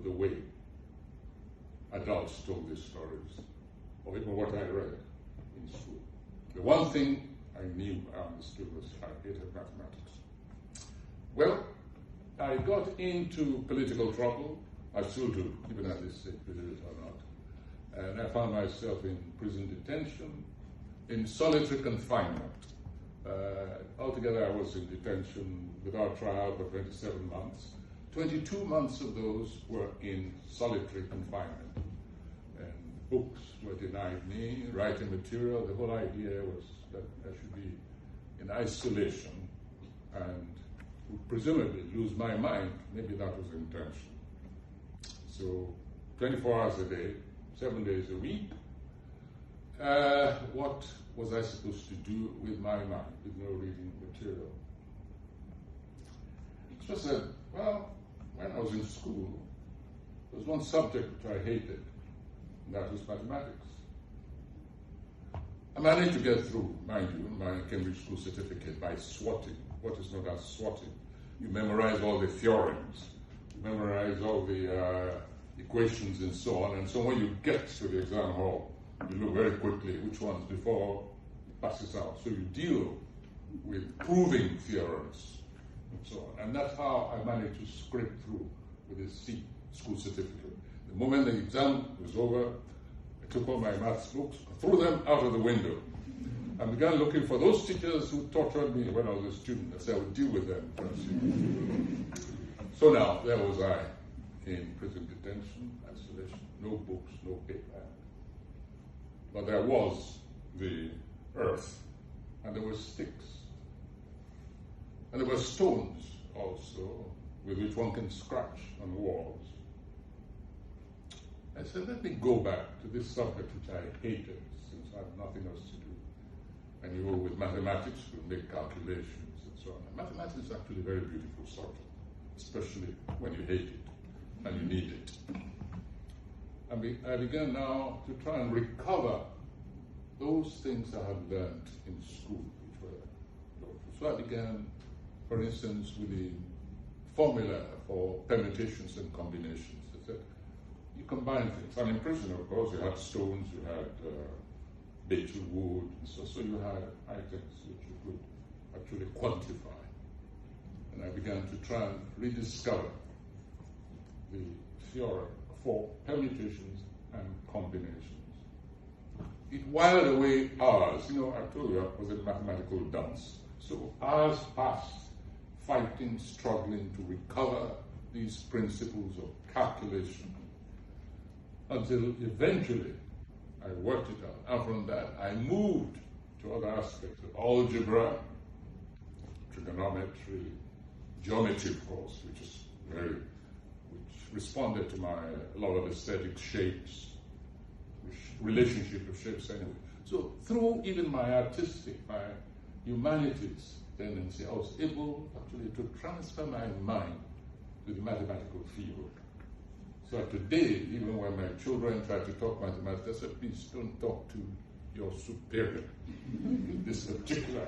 the way adults told these stories, or even what I read in school. The one thing I knew I understood was I hated mathematics. Well, I got into political trouble. I still do, even at this stage, believe it or not. And I found myself in prison detention, in solitary confinement. Altogether, I was in detention without trial for 27 months. 22 months of those were in solitary confinement. And books were denied me, writing material. The whole idea was that I should be in isolation and would presumably lose my mind. Maybe that was the intention. So 24 hours a day, 7 days a week. What was I supposed to do with my mind, with no reading material? So I said, well, when I was in school, there was one subject which I hated, and that was mathematics. I managed to get through, mind you, my Cambridge School certificate by swatting, what is known as swatting. You memorize all the theorems, you memorize all the equations and so on, and so when you get to the exam hall, you look very quickly which ones before it passes out. So you deal with proving theorems and so on. And that's how I managed to scrape through with a C school certificate. The moment the exam was over, I took all my maths books, threw them out of the window, and began looking for those teachers who tortured me when I was a student. I said I would deal with them. So now, there was I in prison detention, isolation, no books, no paper. But there was the earth, and there were sticks, and there were stones also with which one can scratch on walls. I said, let me go back to this subject which I hated, since I have nothing else to do. And you, with mathematics, will make calculations and so on. And mathematics is actually a very beautiful subject, especially when you hate it and you need it. I began now to try and recover those things I had learned in school, which were local. So I began, for instance, with the formula for permutations and combinations. I said, you combine things. And in prison, of course, you had stones, you had betel wood, and so you had items which you could actually quantify. And I began to try and rediscover the theorem for permutations and combinations. It whiled away hours. You know, I told you I was a mathematical dunce. So hours passed fighting, struggling to recover these principles of calculation until eventually I worked it out. And from that, I moved to other aspects of algebra, trigonometry, geometry, of course, which responded to a lot of aesthetic shapes, relationship of shapes anyway. So through even my artistic, my humanities tendency, I was able actually to transfer my mind to the mathematical field. So today, even when my children try to talk mathematics, I say, please don't talk to your superior in this particular